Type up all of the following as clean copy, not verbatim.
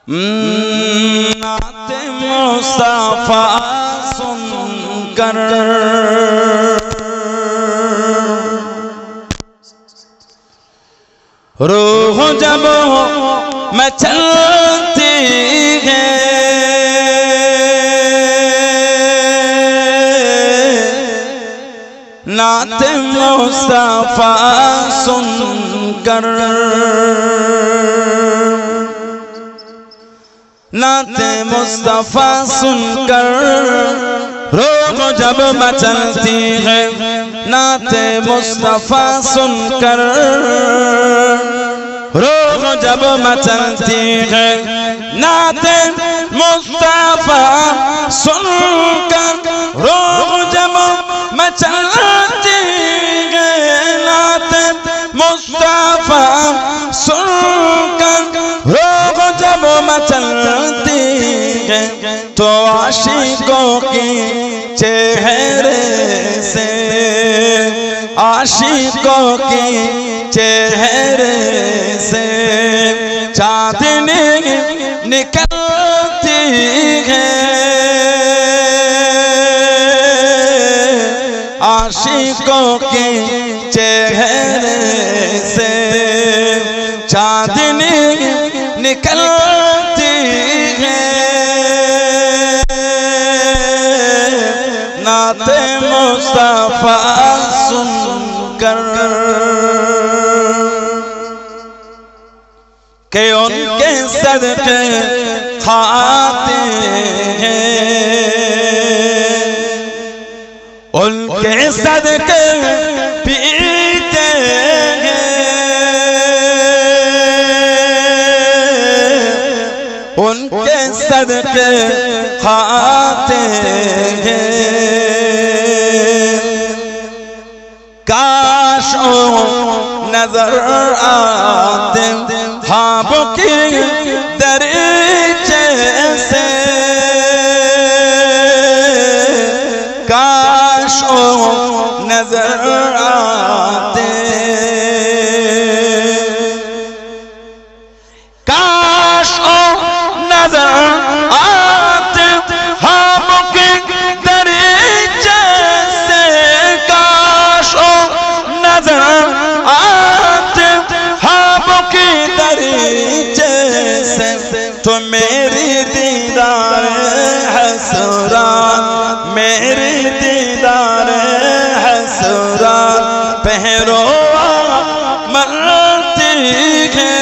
नाते मुस्तफा सुनकर रूह जब मचलती है नाते मुस्तफा सुनकर नाते मुस्तफा सुनकर रूह जब मचलती है नाते मुस्तफा सुनकर रूह जब मचलती है नाते मुस्तफा सुनकर रूह जब मचलती है नाते मुस्तफा सुनकर रूह जब मचलती है तो आशिकों की चेहरे से आशिकों की चेहरे से चांदनी निकलती है आशिकों की चेहरे से चांदनी निकलती है नाते मुस्तफा सुनकर के उनके सदके खाते हैं उनके सदके पीते हैं उनके सदके खाते हैं काश नजर आते ख्वाबों की दरीचे से काश नजर आते काश नजर आते ख्वाबों की दरीचे से काश नजर आते ख्वाबों की दरीचे से तो मेरी दीदार हसरात मेरी दीदार हसरात पहरो मरती है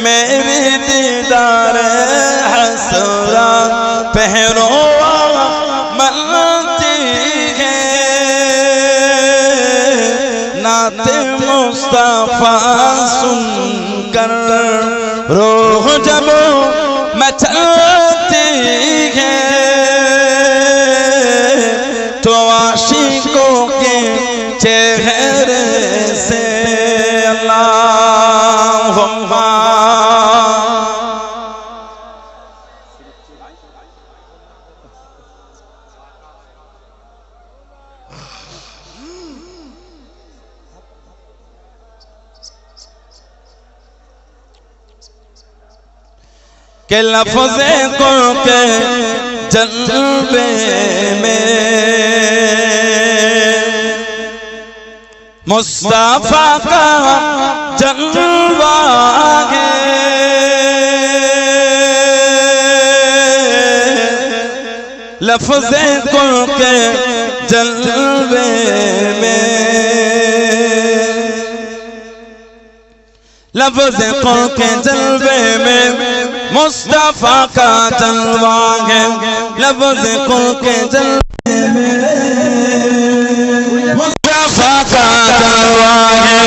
मेरी दीदार हसरात पहरो मरती है नाते मुस्तफा सुनकर रूह जब मचलती है तो आशिकों के चेहरे से अल्लाहुम्मा के लफ्ज़े कुल के जलवे में मुस्तफा का जलवा है लफ्ज़े कुल के जलवे में लफ्ज़े कुल के जलवे में मुस्तफा का जलवा है लफ्ज़े कुल के जलवे में मुस्तफा का जलवा है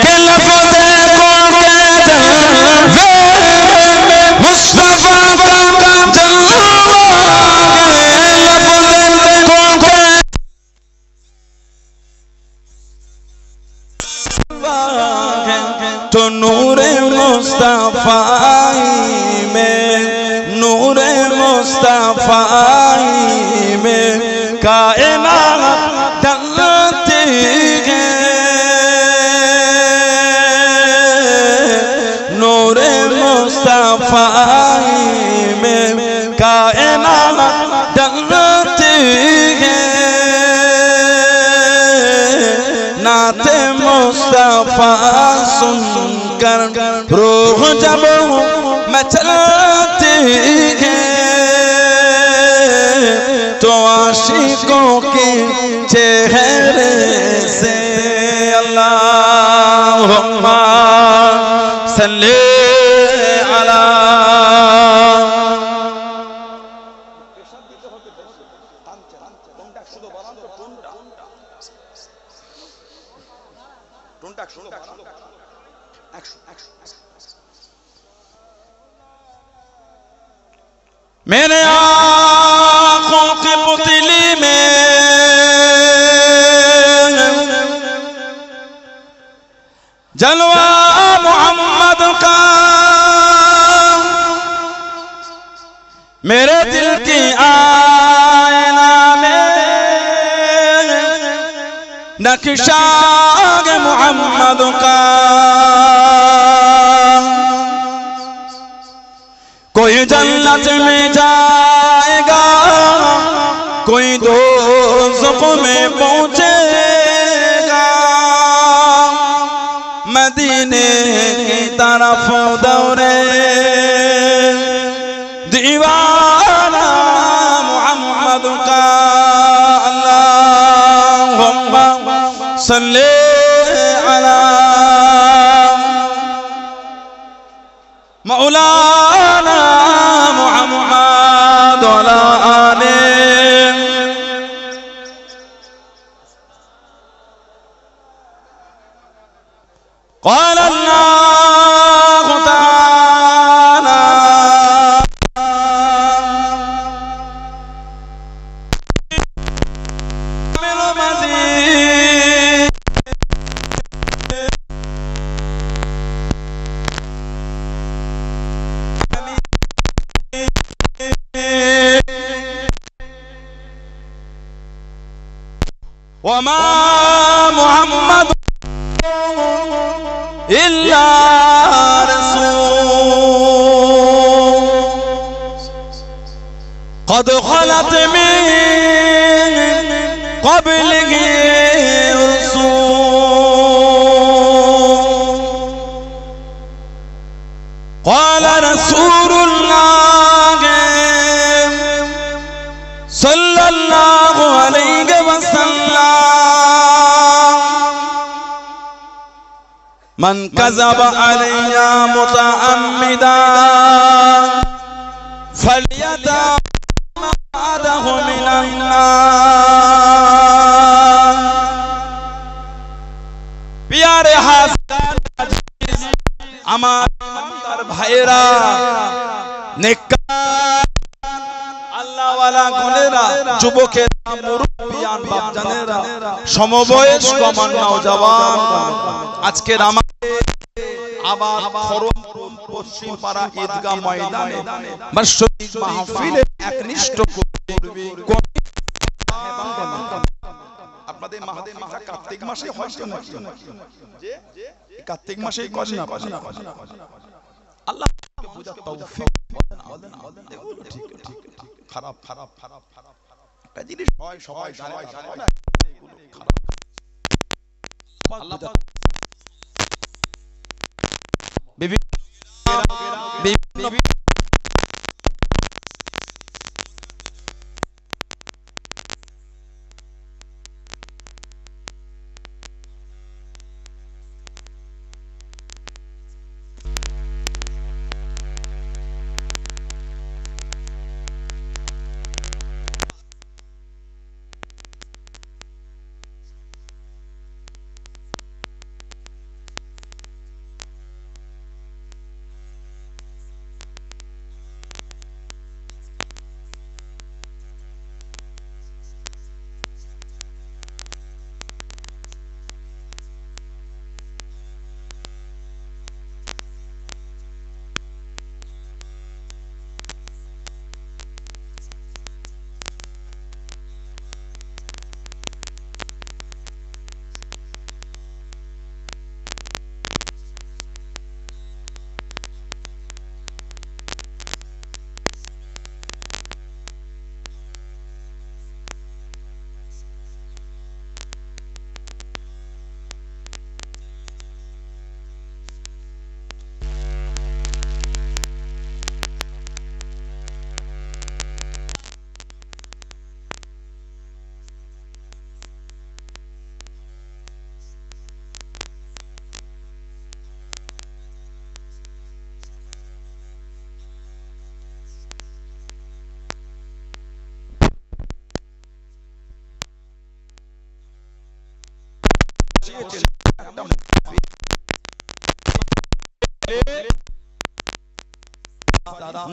कि लफ्ज़े कुल के जलवे में मुस्तफा का जलवा है लफ्ज़े कुल के तो नूरे मुस्तफा नूरे मुस्तफा में कायनात डलती है सुनकर रूह जब मचलती है तो आशिकों के चेहरे से अल्लाहुम्मा सल्ली अला। मेरे आँखों की पुतली में जलवा मोहम्मद का, मेरे दिल की आईना में नक्शा मोहम्मद का। कोई जन्नत में जाएगा, कोई दोज़ख में पहुंचेगा, मदीने की तरफ दौड़े दीवाना मोहम्मद का। अल्लाहुम्मा सल्ली अला मौलाना मुहम्मद वाला आले। क़ाल अल्लाह तआला मिल मज़ीद वमा मुहम्मद इल्ला रसूल क़द ख़लत मिन क़ब्लिही रसूल क़ाल रसूलुल्लाह सल्लल्लाहु अलैहि वसल्लम मन कज़ब अलैया मुतअम्मिदन फल्यतअम्मदहु मिनन नार। प्यारे हाज़िर আমার ভাইরা নেককার আল্লাহওয়ালা গণেরা যুবকেরা মুরব্বিয়ান বাপজানেরা সমবয়স্ক আমার নওজওয়ান আজকের আমাদের আবার খরমপুর পশ্চিম পাড়া ঈদগাহ ময়দানে বার্ষিক মাহফিলে একনিষ্ঠ করবে আপনাদের মাহফিলটা কার্তিক মাসে হয় নাকি? যে কার্তিক মাসেই করে না আল্লাহ বুঝার তৌফিক বলেন এগুলো ঠিক খারাপ খারাপ খারাপ খারাপ একটা জিনিস হয় সবাই জানে না এগুলো খারাপ আল্লাহ পাক বিভিন্ন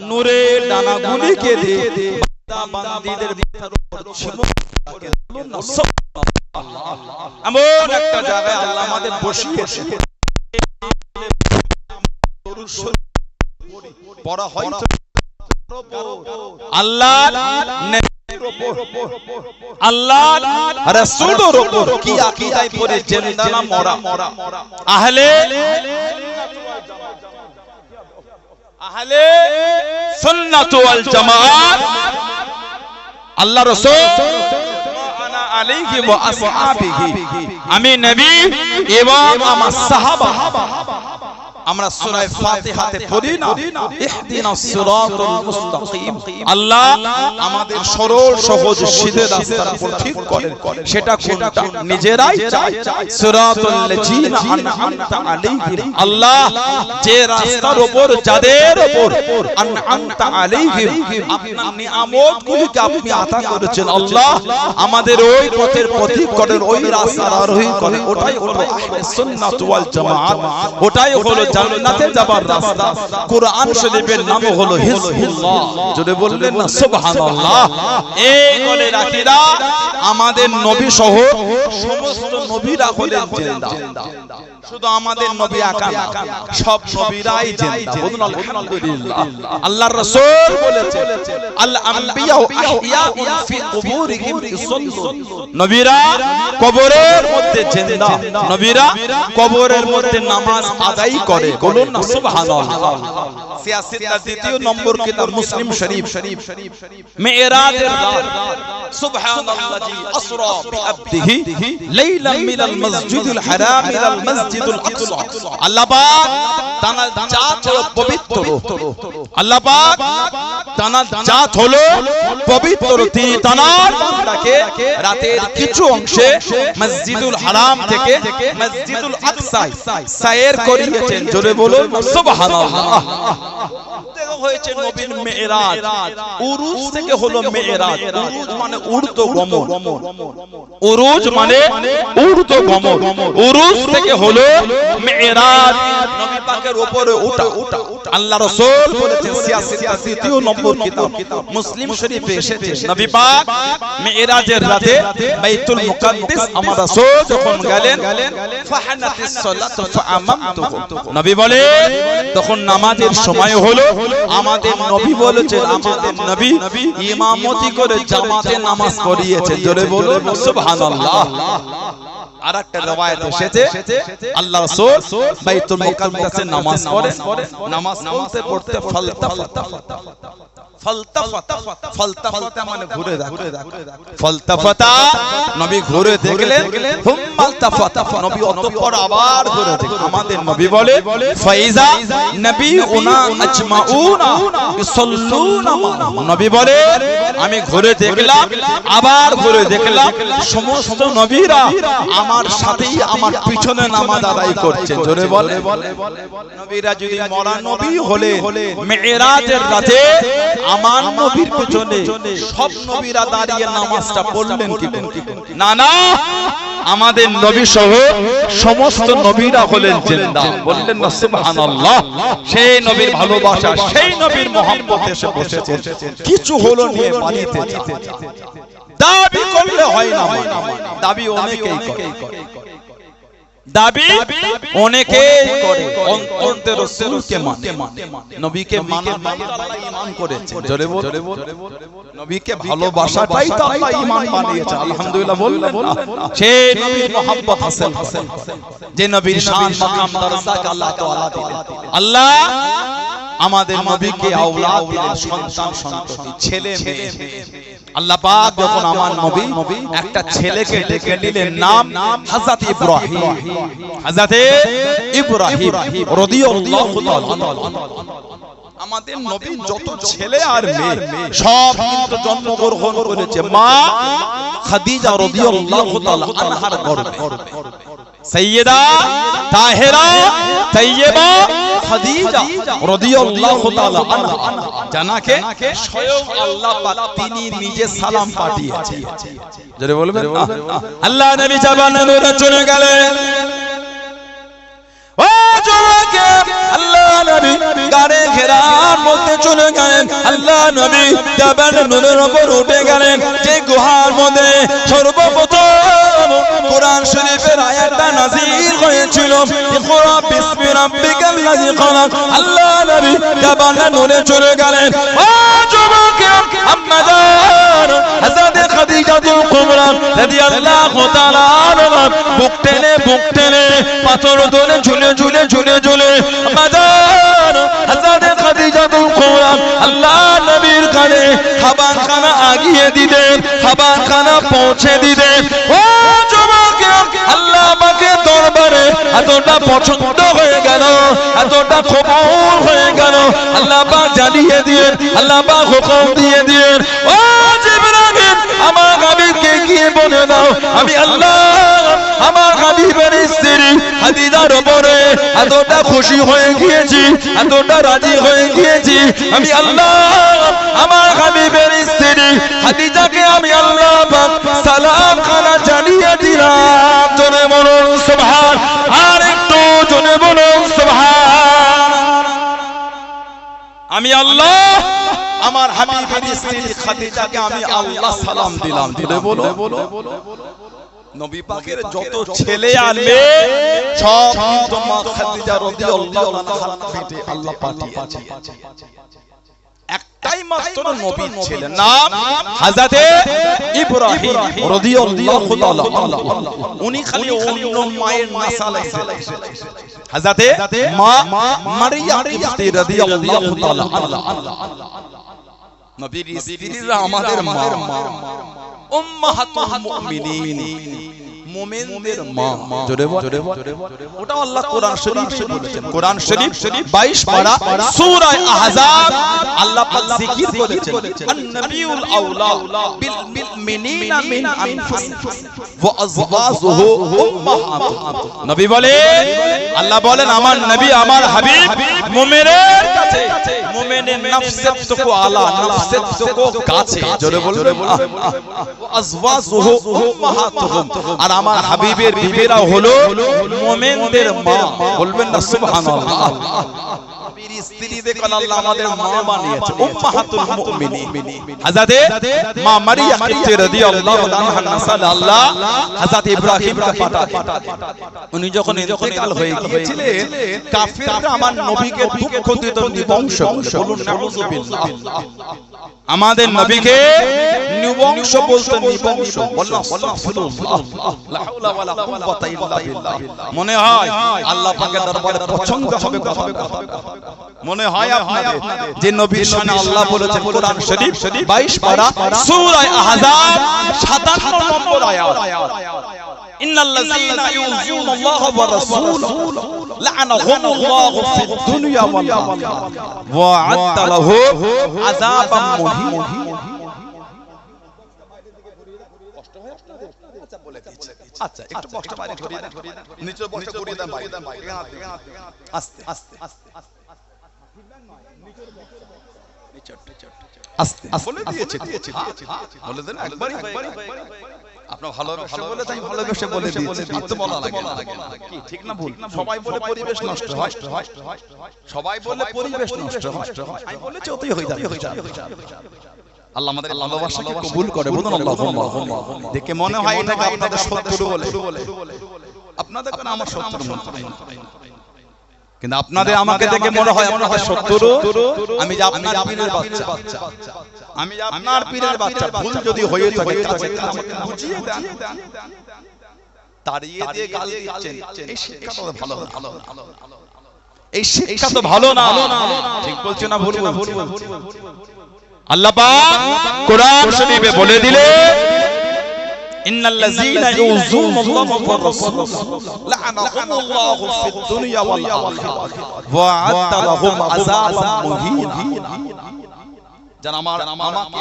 নূরে ডানাগুলিকে দিয়ে বান্দিদের মাথার উপর এমন একটা জায়গায় আল্লাহ আমাদের বসিয়েছে পড়া হয় আল্লাহ আল্লাহ রাসূলের উপর কি আকীদায় পড়ে জিন্দা না মরা আহলে সুন্নাত ওয়াল জামাত আল্লাহ রাসূল আনা আলাইহি ওয়া আসহাবিহি আমি নবী এবং আমার সাহাবা আমরা সূরা ফাতিহাতে পড়ি না ইহদিনাস সিরাতাল মুস্তাকিম আল্লাহ আমাদের সরল সহজ সিধে রাস্তার উপর ঠিক করেন সেটা কোনটা নিজেরাই চাই সিরাতাল লাযিনা আনআমতা আলাইহিম আল্লাহ যে রাস্তার উপর যাদের উপর আনআমতা আলাইহিম আপনার নিয়ামতগুলিকে আপনি আতা করেছেন আল্লাহ আমাদের ওই পথের পথিক করেন ওই রাস্তার আরোহী করেন ওটাই হলো আহলে সুন্নাত ওয়াল জামাত ওটাই হলো জান্নাতে যাবার রাস্তা কোরআন শরীফের নাম হলো হিজবুল্লাহ জোরে বললেন না সুবহানাল্লাহ এই বলে রাখিরা আমাদের নবী সহ সমস্ত নবীরা হলেন জিন্দা শুধু আমাদের নবী একা না সব নবীরাই জিন্দা বলুন আলহামদুলিল্লাহ আল্লাহর রাসূল বলেছেন আল আম্বিয়া আহইয়াউন ফি কুবুরিহিম ইসাল্লুন নবীরা কবরের মধ্যে জিন্দা নবীরা কবরের মধ্যে নামাজ আদায় করে বলুন না সুবহানাল্লাহ সিয়াসিতার দ্বিতীয় নম্বর কিতাব মুসলিম শরীফ মেরাজের রাত সুবহানাল্লাহি আসরা বিআবদিহি লাইলাম মিনাল মসজিদুল হারাম ইলাল মসজিদুল আকসা আল্লাহ পাক তানার জাত হলো পবিত্র আল্লাহ পাক তানার জাত হলো পবিত্র তিনি তানার বান্দাকে রাতের কিছু অংশে মসজিদুল হারাম থেকে মসজিদুল আকসা সায়ের করিয়েছেন জোরে বলুন সুবহানাল্লাহ হয়েছে নবীর মেরাজ উরুজ থেকে হলো মেরাজ উরুজ মানে ঊর্ধ্বগমন উরুজ মানে ঊর্ধ্বগমন উরুজ থেকে হলো মেরাজ নবী পাকের উপরে ওঠা আল্লাহ রাসূল বলেছেন সিয়াসিতার দ্বিতীয় নম্বর কিতাব মুসলিম শরীফে এসেছে নবী পাক মেরাজের রাতে বাইতুল মুকাদ্দাস আমার রাসূল যখন গেলেন ফাহানাতিস সালাতু ফাআমামতুহু নবী বলে তখন নামাজের সময় হলো আমাদের নবী বলেছেন আমাদের নবী ইমামতি করে জামাতে নামাজ পড়িয়েছেন জোরে বলুন সুবহানাল্লাহ আরেকটা রওয়ায়াত এসেছে আল্লাহ রাসূল বাইতুল মুকাদ্দাসে নামাজ পড়েন নামাজ পড়তে ফালতাফাতা মানে ঘুরে দেখা ফালতাফাতা নবী ঘুরে দেখলেন হুম্মালতাফাতা নবী অতঃপর আবার ঘুরে দেখলেন আমাদের নবী বলে ফাইজা নবিউনা আজমাউনা ইসাল্লুনা নবী বলে আমি ঘুরে দেখলাম আবার ঘুরে দেখলাম সমস্ত নবীরা আমার সাথেই আমার পিছনে নামাজ আদায় করছে জোরে বলে নবীরা যদি মরা নবী হলে মেরাজের রাতে আমার নবীর পিছনে সব নবীরা দাঁড়িয়ে নামাজটা পড়লেন কি না না আমাদের নবী সহ সমস্ত নবীরা হলেন জিন্দা বললেন না সুবহানাল্লাহ সেই নবীর ভালোবাসা সেই নবীর মহব্বত এসে বসেছে কিছু হলো নিয়ে বাড়িতে দাবি করলে হয় না দাবি অনেকেই করে দাবি অনেকেই করে অন্তরে রাসূলকে মানে নবীকে মানা আল্লাহ ঈমান করেছে জোরে বল নবীকে ভালোবাসাটাই তো আল্লাহ ঈমান বানিয়েছে আলহামদুলিল্লাহ বললেন সেই নবীর মহব্বত হাসিল যে নবীর শান মাকাম দরজাকে আল্লাহ তাআলা দিলেন আল্লাহ আমাদের নবীকে আওলাদ দিলেন সন্তান সন্ততি ছেলে মেয়ে আল্লাহ পাক যখন আমার নবী একটা ছেলেকে ডেকে নিলেন নাম হযরত ইব্রাহিম রাদিয়াল্লাহু তাআলা আমাদের নবী যত ছেলে আর মেয়ে সব কিন্তু জন্মগ্রহণ করেছে মা খাদিজা রাদিয়াল্লাহু তাআলা আনহার গর্ভে সাইয়্যিদা তাহেরা তাইয়্যিবা খাদিজা রাদিয়াল্লাহু তাআলা আনহা জানাকে স্বয়ং আল্লাহ পাক তিনি নিজে সালাম পাঠিয়েছেন। জোরে বলবেন আল্লাহ নবী জাবানে নূরে চলে গেলেন। ও জোয়াকে আল্লাহ নবী গাড়ে ঘেরার মধ্যে চলে গেলেন। আল্লাহ নবী জাবানে নূরের উপর উঠে গেলেন। যে গুহার মধ্যে সর্বপ্রথম কোরআন শরীফের আয়াতটা নাযিল হয়েছিল, ইকরা বিসমি রাব্বিকাল্লাযী খালাক। আল্লাহ নবী জাবানে নূরে চলে গেলেন। ও জোয়াকে আম্মাদার হযরত খাদিজাতুল কুবরা রাদিয়াল্লাহু তাআলা আনহা বুক টেনে পাথর ধরে ঝুলে মাদার হযরত খাদিজাতুল কুবরা আল্লাহ নবীর কানে খাবারখানা আগিয়ে দিলেন, খাবারখানা পৌঁছে দিলেন। ও যুবক আল্লাহ পাকের দরবারে এতটা পছন্দ হয়ে গেল, এতটা কবুল হয়ে গেল। আল্লাহ পাক জানিয়ে দিলেন, আল্লাহ পাক হুকুম দিয়ে দিলেন, ও জিবরাইল আমার হাবিবকে গিয়ে বলে দাও আমি আল্লাহ আমার হাবিবের স্ত্রী খাদিজার উপরে এতটা খুশি হয়ে গিয়েছি, এতটা রাজি হয়ে গিয়েছি। আমি আল্লাহ আমার হাবিবের স্ত্রী খাদিজাকে আমি আল্লাহ পাক সালাম খানা জানিয়ে দিলাম। জোরে বলুন সুবহান, আর একটু জোরে বলুন সুবহান। আমি আল্লাহ আমার হাবিবের স্ত্রী খাদিজাকে আমি আল্লাহ সালাম দিলাম। জোরে বলো নবী পাকের যত ছেলে আনবে সব কিন্তু মা খাদিজা রাদিয়াল্লাহু আনহার পেটে আল্লাহ পাঠিয়েছে। একটাই মাত্র নবী ছিলেন, নাম হযরত ইব্রাহিম রাদিয়াল্লাহু তাআলা আনহু। উনি খালি অন্য মায়ের নাসাল ছিলেন। হযরত মা মারিয়াম রাদিয়াল্লাহু তাআলা আনহা নবীর স্ত্রীরা আমাদের মা, উম্মাহাতুল মুমিনিন, মুমিনদের মা। জোরে বল। ওটা আল্লাহ কোরআন শরীফে বলেছেন। কোরআন শরীফ 22 পারা সূরা আহজাব আল্লাহ পাক জিকির করেছেন আন-নাবিয়ুল আউলা বিল মুমিনিনা মিন আনফুসিহিম ওয়া আযওয়াজুহু উম্মাহাতুহুম। নবী বলেন, আল্লাহ বলেন আমার নবী আমার হাবিব মুমিনের কাছে, মুমিনের নফসের থেকে আলা, নফসের থেকে কাছে। জোরে বলবেন ওয়া আযওয়াজুহু উম্মাহাতুহুম। আর আমার হাবিবের বিবিরা হলো মুমিনদের মা। বলবেন না সুবহানাল্লাহ। নবীর স্ত্রীদের আল্লাহ আমাদের মা বানিয়েছে, উম্মাহাতুল মুমিনিন। হযরত মা মারিয়াম রাদিয়াল্লাহু আনহা নাসাল আল্লাহ হযরত ইব্রাহিমকে পাঠায়। উনি যখন ইন্তেকাল হয়ে গিয়েছিলেন কাফিররা আমার নবীকে দুঃখ দিত নিবংশ। বলুন নাউযুবিল্লাহ। আমাদের নবীকে নিবংশ বলতেন, নিবংশ। আস্তাগফিরুল্লাহ, লা হাওলা ওয়ালা কুওয়াতা ইল্লা বিল্লাহ। মনে হয় আল্লাহ পাকের দরবারে পছন্দ হবে কথা। মনে হয় আপনাদের যে নবীর শানে আল্লাহ বলেছেন কোরআন শরীফ 22 পারা সূরা আহজাব 57 নম্বর আয়াত, ইন্নাল্লাযীনা ইউযুনাল্লাহ ওয়া রাসূলাহু লা'নাহুমুল্লাহু ফিদ দুনিয়া ওয়াল আখিরাহ ওয়া আ'আদ্দা লাহুম আযাবাম মুহিন। কষ্ট হয় আপনাদের? আচ্ছা বলে দিচ্ছি। আচ্ছা একটু কষ্ট বাইরে ধরিয়ে দেন, নিচে বসে করিয়ে দেন ভাই। আস্তে আস্তে আস্তে বলে দিয়েছে, বলে দেন একবারই। আপনার ভালোবেসে বলে তাই ভালোবেসে বলে দিয়েছে, তো বলা লাগে না। কি ঠিক না ভুল? সবাই বলে পরিবেশ নষ্ট হয়, সবাই বলে পরিবেশ নষ্ট হয়। আমি বলেছি ওতেই হয়ে যাবে। আল্লাহ আমাদের ভালোবাসাকে কবুল করে। বলুন আল্লাহুম্মা। দেখে মনে হয় এটাকে আপনাদের শত্রু বলে, আপনাদের কেন আমার শত্রু মনে হয়, কিন্তু আপনাদের আমাকে দেখে মনে হয় আপনাদের শত্রু। আমি যে আপনার পীরের বাচ্চা, আমি যে আপনার পীরের বাচ্চা, ভুল যদি হয়ে থাকে কাছে বুঝিয়ে দেন, তাড়িয়ে দিয়ে গাল দিচ্ছেন, এই শিক্ষা তো ভালো না, এই শিক্ষা তো ভালো না। ঠিক বলছো না ভুল বলছো? আল্লাহ পাক কোরআন শরীফে বলে দিলে ইন্নাল্লাযীনা ইউযুনাল্লাহা ওয়া রাসূলাহু লা'নাহুমুল্লাহু ফিদ দুনিয়া ওয়াল আখিরাহ ওয়া আ'আদ্দা লাহুম আযাবাম মুহিন। যেন আমাকে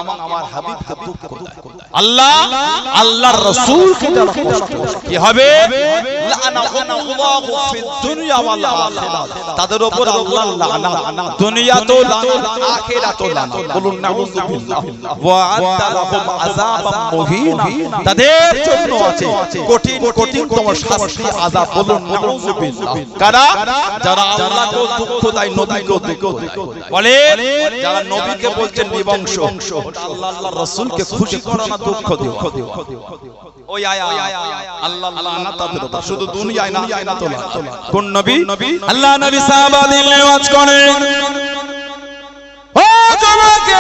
এবং আমার হাবিবকে দুঃখ দেয়। আল্লাহ আল্লাহর রাসূলকে যারা কষ্ট কি হবে লানাহুল্লাহু ফিদ দুনিয়া ওয়াল আখিরাহ, তাদের উপর আল্লাহর লানাত দুনিয়াতেও লানাত আখিরাতেও লানাত। বলুন নাউযুবিল্লাহ। ওয়া আ'আদ্দা লাহুম আযাবাম মুহিনা, তাদের জন্য আছে কঠিন কঠিনতম শাস্তি আযাব। বলুন নাউযুবিল্লাহ। কারা? যারা আল্লাহকে দুঃখ দেয়, নবীকেও দুঃখ দেয়। বলে যারা নবীকে বলছেন নিবংশ, আল্লাহ আল্লাহর রাসূলকে খুশি করো না দুঃখ দিও। ওই আয়া আল্লাহ লানাত তাদের উপর, শুধু দুনিয়ায় না আখিরাতে লানাত। কোন নবী? আল্লাহ নবী সাহাবাদের ওয়াজ করেন, ও তোমাকে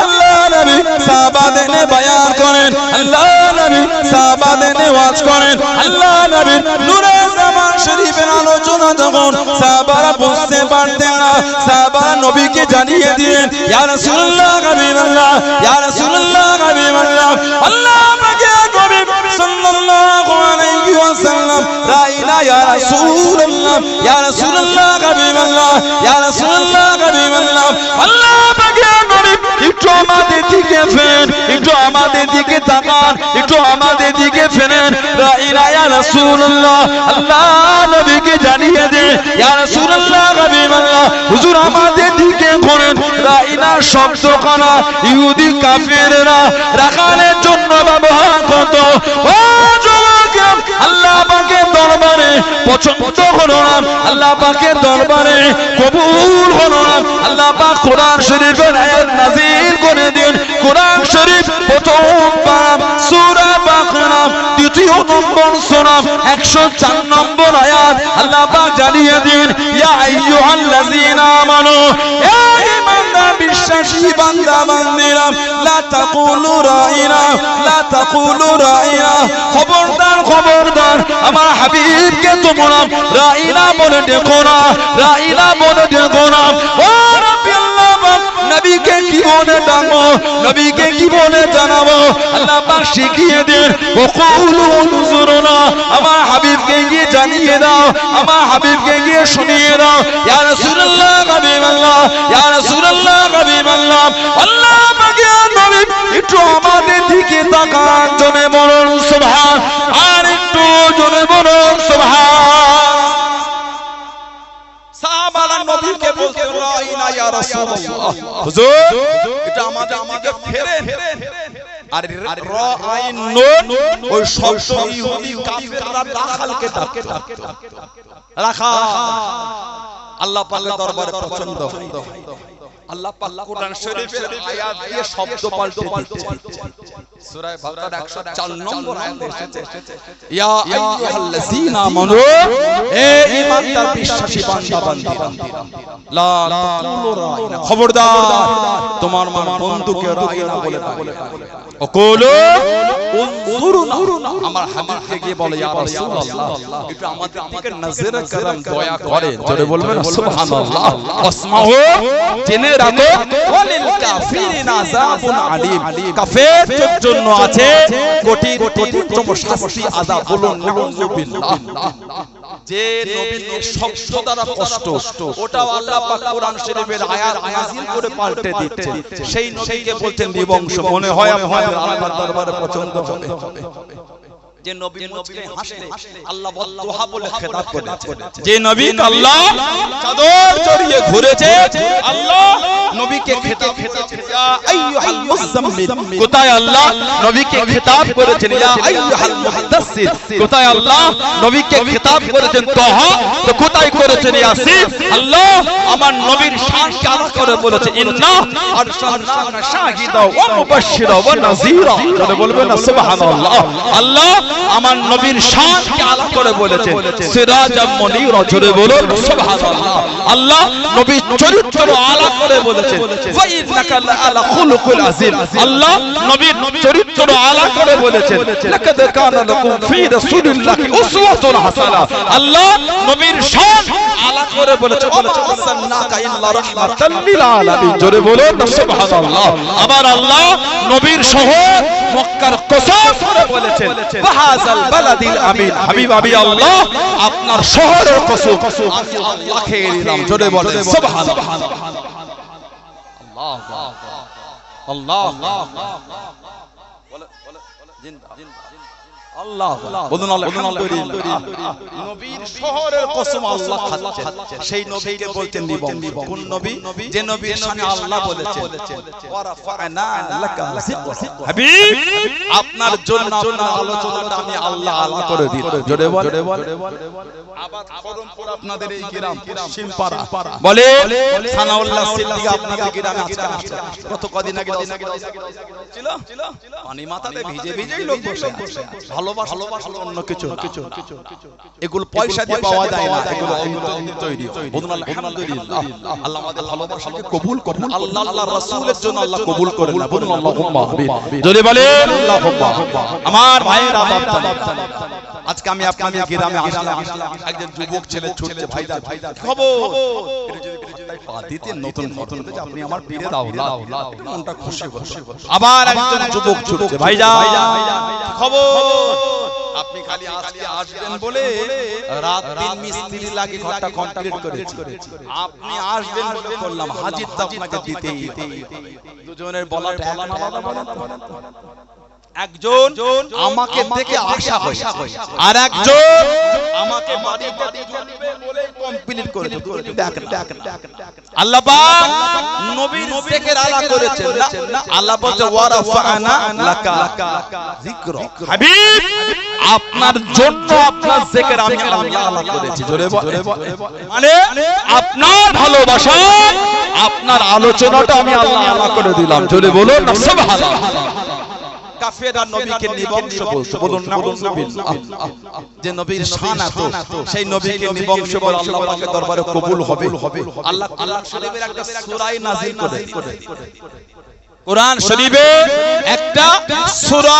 আল্লাহ নবী সাহাবাদের বয়ান করেন, আল্লাহ নবী সাহাবাদের ওয়াজ করেন। আল্লাহ নবী নূরে জামান শরীফের আলোচনা যখন সাহাবারা বুঝতে পারতেন না, সাহাবারা নবীকে জানিয়ে দিলেন, ইয়া রাসূলুল্লাহ হাবিবাল্লাহ, ইয়া রাসূলুল্লাহ হাবিবাল্লাহ, আল্লাহ আমাকে নবী সাল্লাল্লাহু আলাইহি ওয়াসাল্লাম রাইনা ইয়া রাসূলুল্লাহ, ইয়া রাসূলুল্লাহ হাবিবাল্লাহ, ইয়া রাসূলুল্লাহ হাবিবাল্লাহ, আল্লাহ আমাকে নবী একটু আমাদের দিকে ফেরেন, একটু আমাদের দিকে তাকান, একটু আমাদের দিকে ফেরেন, রাইনা ইয়া রাসূলুল্লাহ। আল্লাহ নবীকে জানিয়ে দেন, ইয়া রাসূলুল্লাহ হাবিবাল্লাহ, হুজুর আমাদের দিকে ঘোরেন। রাইনা শব্দখানা ইহুদি কাফেররা রাখালের জন্য ব্যবহার করত। ও যুবক, আল্লাহ পাকের দরবারে পছন্দ হলো না, আল্লাহ পাকের দরবারে কবুল হলো না। আল্লাহ পাক কোরআন শরীফের আয়াত নাযিল করে দেন। কোরআন শরীফ প্রথম পারা সূরা বাকারা দ্বিতীয় নম্বর সূরা 104 নম্বর আয়াত আল্লাহ পাক জানিয়ে দেন, ইয়া আইয়ুহাল্লাযীনা আমানু, হে ঈমানদার বিশ্বাসী বান্দা বান্দীরা, লা তাকুলু রাইনা, লা তাকুলু রাইনা, খবরদার খবরদার আমার হাবিবকে তোমরা রাইনা বলে ডেকো না, রাইনা বলে ডেকো না। ও রাব্বি আল্লাহ পাক নবীকে কি বলে ডাকবো, নবীকে কি বলে জানাবো, আল্লাহ পাক শিখিয়ে দেন। ওয়াকুলু উনজুরুনা, আমার হাবিবকে গিয়ে জানিয়ে দাও, আমার হাবিবকে গিয়ে শুনিয়ে দাও, ইয়া রাসূলুল্লাহ হাবিবাল্লাহ, ইয়া রাসূলুল্লাহ হাবিবাল্লাহ, আল্লাহ পাকের নবী একটু আমাদের দিকে তাকান, জনে বলুন সুবহান, আর একটু জনে বলুন সুবহান। সাহাবারা নবীকে বলতেন, রাইনা ইয়া রাসূলুল্লাহ, হুজুর এটা আমাদের দিকে ফেরেন। আর রাইন নুন ওই শব্দ ইহুদি কাফেররা রাখালকে ডাকত, রাখাল। আল্লাহ পাকের দরবারে পছন্দ। আল্লাহ পাক কোরআন শরীফের আয়াত দিয়ে শব্দ পাল্টে দিচ্ছে। সূরা বাকারা 104 নম্বর আয়াতে এসেছে, ইয়া আইয়ুহাল্লাযীনা আমানু, হে ঈমানদার বিশ্বাসী বান্দা বান্দীরা, লা তাকুলু রাইনা, খবরদার তোমার বন্ধুকে রাইনা বলে না। ওকুলু উনজুরুনা, আমার হাবিবকে গিয়ে বলে, ইয়া রাসূলুল্লাহ একটু আমাদের দিকে নজর করম, দয়া করে, জোরে বলবেন সুবহানাল্লাহ। ওয়াসমাউ, জেনে রাখো, ওয়ালিল কাফিরিনা আযাবুন আলীম, কাফেরদের জন্য আছে কঠিন কঠিনতম শাস্তি আযাব। বলুন নাউযুবিল্লাহ। যে নবীর শব্দ দ্বারা কষ্ট, ওটাও আল্লাহ পাক কোরআন শরীফের আয়াত নাযিল করে পাল্টে দিচ্ছে। সেই নবীকে বলছেন নিবংশ। মনে হয় আপনাদের আল্লাহর দরবারে পছন্দ হবে যে নবী মুচকে হাসলে আল্লাহ বদদুহা বলে খেতাব করেছে, যে নবী আল্লাহ চাদর জড়িয়ে ঘুরেছে, আল্লাহ নবীকে খেতাব করেছেন, ইয়া আইয়ুহাল মুযাম্মিল। কোথায় আল্লাহ নবীকে খেতাব করেছেন, ইয়া আইয়ুহাল মুদাসসির। কোথায় আল্লাহ নবীকে খেতাব করেছেন, তাহা। তো কোথায় করেছেন, ইয়াসিন। আল্লাহ আমার নবীর শানকে আলাদা করে বলেছে, ইন্না আরসালনাকা শাহিদা ওয়া মুবাশশিরা ওয়া নাযীরা। তাহলে বলবেন না সুবহানাল্লাহ। আল্লাহ আমার নবীর শানকে আলাদা করে বলেছে, সিরাজাম মুনীরা। জোরে বলুন সুবহানাল্লাহ। আল্লাহ নবীর চরিত্র আলাদা করে বলেছে, ওয়া ইন্নাকা লাআলা খুলুকুল আযীম। আল্লাহ নবীর চরিত্র আলাদা করে বলেছে, লাকাদ কানা লাকুম ফি রাসূলিল্লাহি উসওয়াতুন হাসানাহ। আল্লাহ নবীর শান আলাদা করে বলেছে, আরসালনাকা ইল্লা রাহমাতাল লিল আলামিন। জোরে বলুন সুবহানাল্লাহ। আবার আল্লাহ নবীর শহর মক্কার কসম করে বলেছেন, বাহাজাল বালাদিল আমিন। হাবিব আমি আল্লাহ আপনার শহরের কসম আমি আল্লাহ খেয়ে নিলাম। জোরে বলেন সুবহানাল্লাহ। আল্লাহ আল্লাহ আল্লাহ বলুন আলহামদুলিল্লাহ। নবীর শহরের কসম আল্লাহ খাচ্ছেন, সেই নবীকে বলতেন নিবংশ। কোন নবী? যে নবীর শানে আল্লাহ বলেছেন ওয়া রাফা'না লাকা যিকরা। হাবিব, আপনার জন্য আপনার আলোচনাটা আমি আল্লাহ আলা করে দিলাম। জোরে বল। আবাদ খরমপুর আপনাদের এই গ্রাম পশ্চিম পাড়া বলে সানাউল্লাহ সিদ্দিক আপনাদের গ্রামে আজকে আসছে। কত কদিন আগে ছিল পানি মাথাতে ভিজে ভিজেই লোক বসে আছে। ভালোবাসা অন্য কিছু। এগুলো পয়সা দিয়ে পাওয়া যায় না, এগুলো অন্তর তৈরি। বলুন আলহামদুলিল্লাহ। আল্লাহ আমাদের ভালোবাসাকে কবুল করুন। আল্লাহ আল্লাহর রাসূলের জন্য আল্লাহ কবুল করেন না। বলুন আল্লাহুম্মা আমিন। জোরে বলেন আল্লাহুম্মা। আমার ভাইয়েরা, আজকে আমি আপনাদের গ্রামে আসলাম। একজন যুবক ছেলে ছুটছে, ভাইদা খবর পা দিতে নতুন আপনি আমার পীরে দাও মনটা খুশি হচ্ছে। আবার একজন যুবক ছুটছে, ভাইদা খবর আপনি খালি আজকে আসবেন বলে রাত দিন মিস্ত্রি লাগে ঘরটা কমপ্লিট করেছি, আপনি আসবেন বলে বললাম, হাজির তো আপনাকে দিতেই। দুজনের বলাটা আলাদা। একজন আমাকে দেখে আশা হয়, আর একজন আমাকে বাড়িতে দিবে বলে কমপ্লিট করে দেব। আল্লাহ পাক নবীর জিকির আলা করেছেন না, আল্লাহ বলছে ওয়া রাফা'না লাকা যিকরা। হাবিব, আপনার জন্য আপনার জিকির আমি আল্লাহ আলা করেছি। জোরে বল। মানে আপনার ভালোবাসা, আপনার আলোচনাটা আমি আল্লাহ আলা করে দিলাম। জোরে বলুন না সুবহানাল্লাহ। কাফেররা নবীকে নিবংশ বলতো, বলুন নাউযুবিল্লাহ। যে নবীর শান এত, সেই নবীকে নিবংশ বলে আল্লাহ পাকের দরবারে কবুল হবে। আল্লাহ কোরআন শরীফের একটা সূরা নাযিল করে, কোরআন শরীফে একটা সূরা,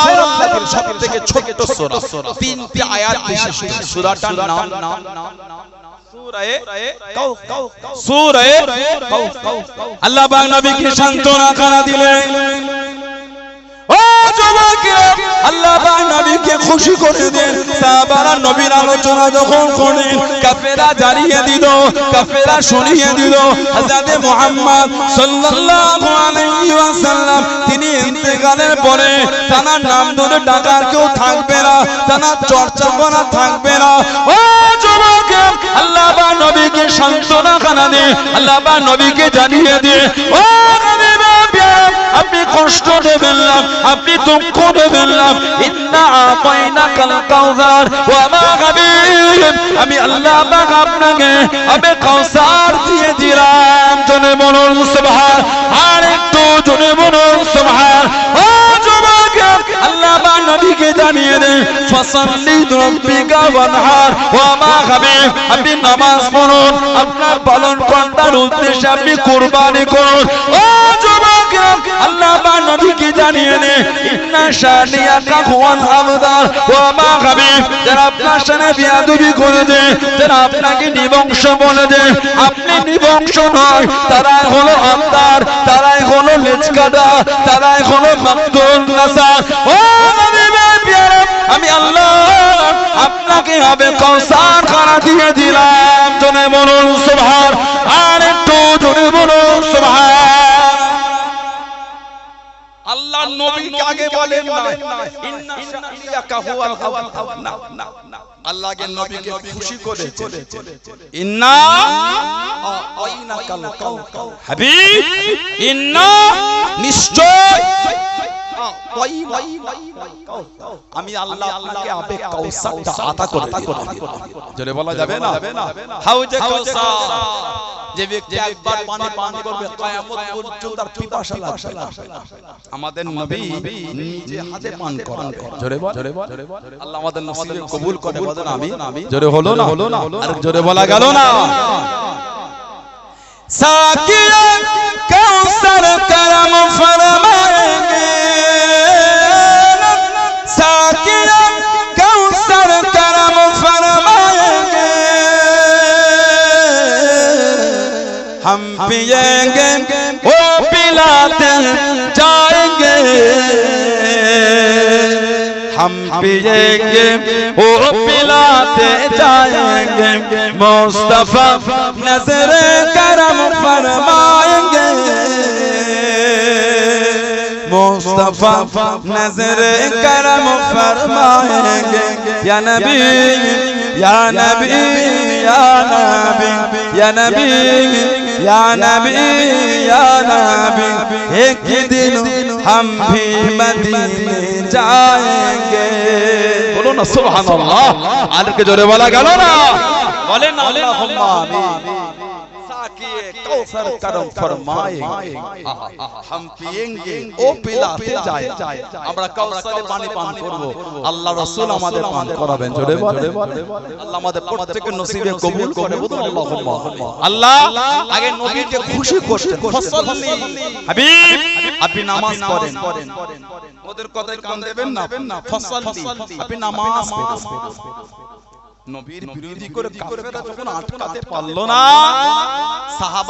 সবথেকে ছোট সূরা, 3টি আয়াত বিশিষ্ট সূরাটার নাম সূরা কাউফ। আল্লাহ পাক নবীকে সান্ত্বনা কারা দিলেন। ও যুবকেরা, আল্লাহ পাক নবীকে খুশি করে দেন। সাহাবারা নবীর আলোচনা যখন করেন, কাফেররা জানিয়ে দিল, কাফেররা শুনিয়ে দিল হযরত মুহাম্মদ সাল্লাল্লাহু আলাইহি ওয়াসাল্লাম তিনি ইন্তেকালের পরে তার নাম ধরে ডাকার কেউ থাকবে না, তার চর্চা করা থাকবে না। ও যুবকেরা, আল্লাহ পাক নবীকে সান্ত্বনা কারা দেন, আল্লাহ পাক নবীকে জানিয়ে দেন, ও নবী আপনি কষ্ট দেবেন না, আপনি দুঃখ দেবেন না। ইন্না আতাইনাকাল কাউসার ওয়া মা হাবিব, আমি আল্লাহ পাক আপনাকে আমি কাউসার দিয়ে দিলাম। জনে বলুন সুবহান, আর একটু জনে বলুন সুবহান। ও যুবক, আল্লাহ পাক নবীকে জানিয়ে দেন ফাসাল্লি রাব্বিকা ওয়ানহার ওয়া মা হাবিব, আপনি নামাজ পড়ুন, আপনার পালন কর্তার উদ্দেশ্যে আপনি কুরবানি করুন। ও যুবক, আল্লাহ পাক নবীকে জানিয়ে দেন ইন্না শানিয়াকা হুয়াল আবতার ওয়া মা হাবিব, যারা আপনার সাথে বিয়াদবি করে দেয়, যারা আপনাকে নিবংশ বলে দেয়, আপনি নিবংশ নয়, তারাই হলো আবতার, তারাই হলো লেজকাদা, তারাই হলো মাকতুল নাসার। ও নবী প্যারা, আমি আল্লাহ আপনাকে হবে কাউসার খানা দিয়ে দিলাম। জনে বলুন সুবহান, আর একটু জনে বলুন সুবহান। আল্লাহ নবীকে আগে বলেন না ইন্না শানিয়াকা হুয়াল আবতার, না, আল্লাহকে নবীকে খুশি করে ইন্না আতাইনাকাল কাউসার। হাবিব, ইন্না নিশ্চয় আমি আল্লাহ আপনাকে আবে কাউসারটা আতা করে দিলাম। জোরে বলা যাবে না? হাউজে কাউসার, যে ব্যক্তি একবার পানি পান করবে কিয়ামত পর্যন্ত তার পিপাসা লাগবে না। আমাদের নবী নিজে হাতে পান করান। জোরে বল। আল্লাহ আমাদের নসিবে কবুল করে, বলেন আমিন। জোরে হলো না? আর জোরে বলা গেল না? সাকিয়া কাউসার করম ফরমায়েঙ্গে, साकिया कौसर करम फरमाएंगे, हम पिएंगे वो पिलाते जाएंगे, हम पिएंगे वो पिलाते जाएंगे, मुस्तफा नजर करम फरमाएंगे। मुस्तफा नजर करम फरमाएंगे या नबी या नबी या नबी या नबी या नबी या नबी एक दिन हम भी मदीने जाएंगे बोलो ना सुभान अल्लाह आल के जोरे वाला गालो ना बोले ना अल्लाहुम्मा आमीन साकिए कौसर करम फरमाएंगे हम पिएंगे ओ पिलाते जाए আমরা কাউসারে পানি পান করব আল্লাহ রাসূল আমাদের পান করাবেন জোরে বলে আল্লাহ আমাদের প্রত্যেকের নসিবে কবুল করে বলুন আল্লাহুম্মা আল্লাহ আগে নবীকে খুশি করতেন ফসল্লি হাবিব আপনি নামাজ পড়েন ওদের কথায় কান দেবেন না ফসল্লি আপনি নামাজ পড়েন নবীর বিরোধী করে কাফেররা যখন আটকাতে পারলো না সাহাবা